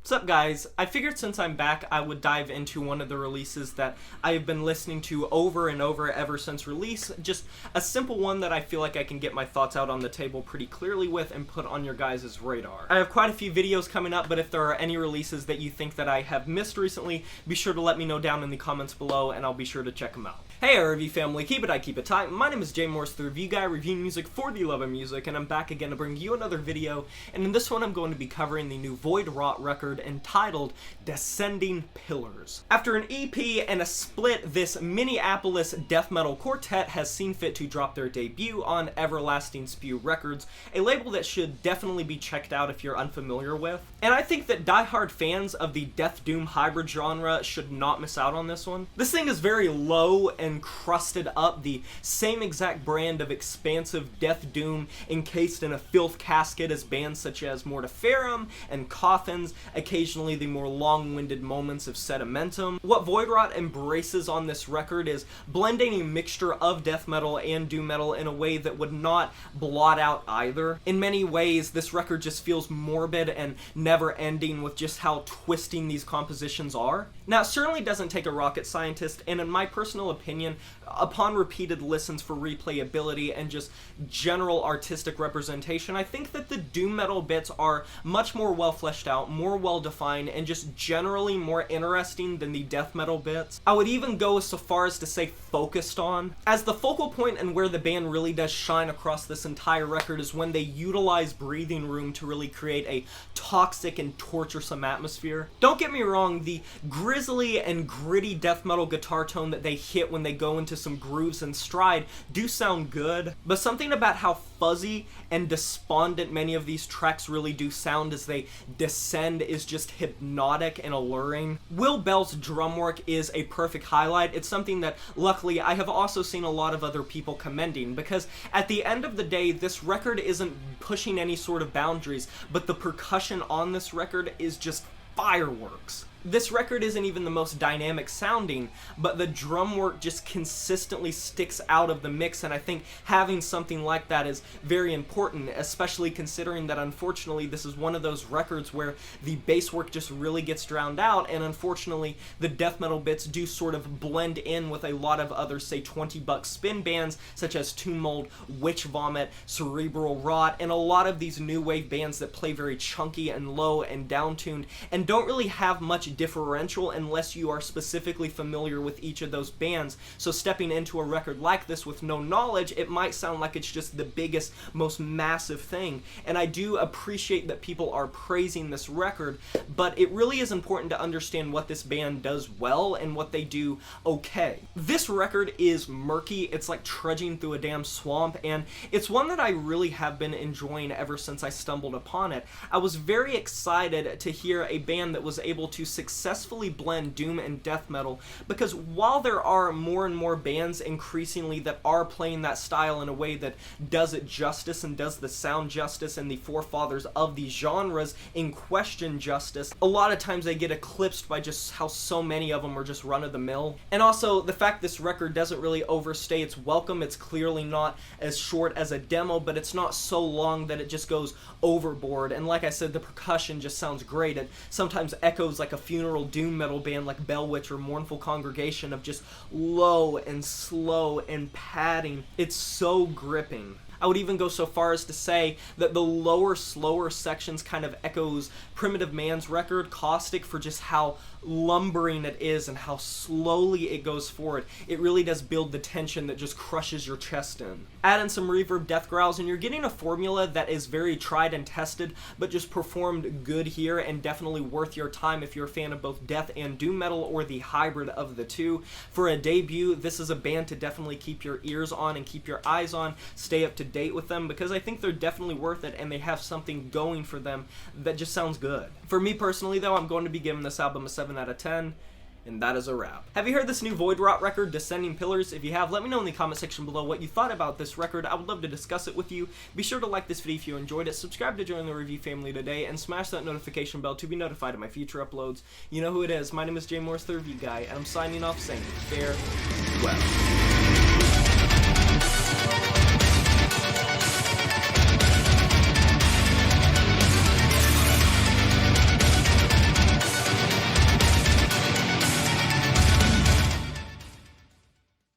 What's up, guys? I figured since I'm back I would dive into one of the releases that I have been listening to over and over ever since release. Just a simple one that I feel like I can get my thoughts out on the table pretty clearly with and put on your guys' radar. I have quite a few videos coming up, but if there are any releases that you think that I have missed recently, be sure to let me know down in the comments below and I'll be sure to check them out. Hey RV family, keep it tight. My name is Jay Morris, the Review Guy, reviewing music for the love of music, and I'm back again to bring you another video, and in this one I'm going to be covering the new Void Rot record entitled Descending Pillars. After an EP and a split, this Minneapolis death metal quartet has seen fit to drop their debut on Everlasting Spew Records, a label that should definitely be checked out if you're unfamiliar with. And I think that diehard fans of the death doom hybrid genre should not miss out on this one. This thing is very low and crusted up, the same exact brand of expansive death doom encased in a filth casket as bands such as Mortiferum and Coffins, occasionally the more long-winded moments of Sedimentum. What Void Rot embraces on this record is blending a mixture of death metal and doom metal in a way that would not blot out either. In many ways, this record just feels morbid and never-ending with just how twisting these compositions are. Now, it certainly doesn't take a rocket scientist, and in my personal opinion, upon repeated listens for replayability and just general artistic representation, I think that the doom metal bits are much more well fleshed out, more well defined, and just generally more interesting than the death metal bits. I would even go so far as to say focused on. As the focal point and where the band really does shine across this entire record is when they utilize breathing room to really create a toxic and torturesome atmosphere. Don't get me wrong, the grisly and gritty death metal guitar tone that they hit when they go into some grooves and stride do sound good, but something about how fuzzy and despondent many of these tracks really do sound as they descend is just hypnotic and alluring. Will Bell's drum work is a perfect highlight. It's something that luckily I have also seen a lot of other people commending, because at the end of the day this record isn't pushing any sort of boundaries, but the percussion on this record is just fireworks. This record isn't even the most dynamic sounding, but the drum work just consistently sticks out of the mix, and I think having something like that is very important, especially considering that unfortunately this is one of those records where the bass work just really gets drowned out, and unfortunately the death metal bits do sort of blend in with a lot of other, say, 20-buck spin bands such as Tomb Mold, Witch Vomit, Cerebral Rot, and a lot of these new wave bands that play very chunky and low and downtuned and don't really have much differential unless you are specifically familiar with each of those bands. So stepping into a record like this with no knowledge, it might sound like it's just the biggest, most massive thing. And I do appreciate that people are praising this record, but it really is important to understand what this band does well and what they do okay. This record is murky, it's like trudging through a damn swamp, and it's one that I really have been enjoying ever since I stumbled upon it. I was very excited to hear a band that was able to successfully blend doom and death metal, because while there are more and more bands increasingly that are playing that style in a way that does it justice and does the sound justice and the forefathers of these genres in question justice, a lot of times they get eclipsed by just how so many of them are just run-of-the-mill. And also the fact this record doesn't really overstay its welcome. It's clearly not as short as a demo, but it's not so long that it just goes overboard. And like I said, the percussion just sounds great. It sometimes echoes like a funeral doom metal band like Bellwitch or Mournful Congregation, of just low and slow and padding. It's so gripping. I would even go so far as to say that the lower, slower sections kind of echoes Primitive Man's record, Caustic, for just how lumbering it is and how slowly it goes forward. It really does build the tension that just crushes your chest in. Add in some reverb death growls and you're getting a formula that is very tried and tested, but just performed good here and definitely worth your time if you're a fan of both death and doom metal or the hybrid of the two. For a debut, this is a band to definitely keep your ears on and keep your eyes on, stay up to date with them, because I think they're definitely worth it and they have something going for them that just sounds good. For me personally though, I'm going to be giving this album a 7 out of 10. And that is a wrap. Have you heard this new Void Rot record, Descending Pillars? If you have, let me know in the comment section below what you thought about this record. I would love to discuss it with you. Be sure to like this video if you enjoyed it, subscribe to join the review family today, and smash that notification bell to be notified of my future uploads. You know who it is. My name is Jay Morris, the Review Guy, and I'm signing off saying farewell.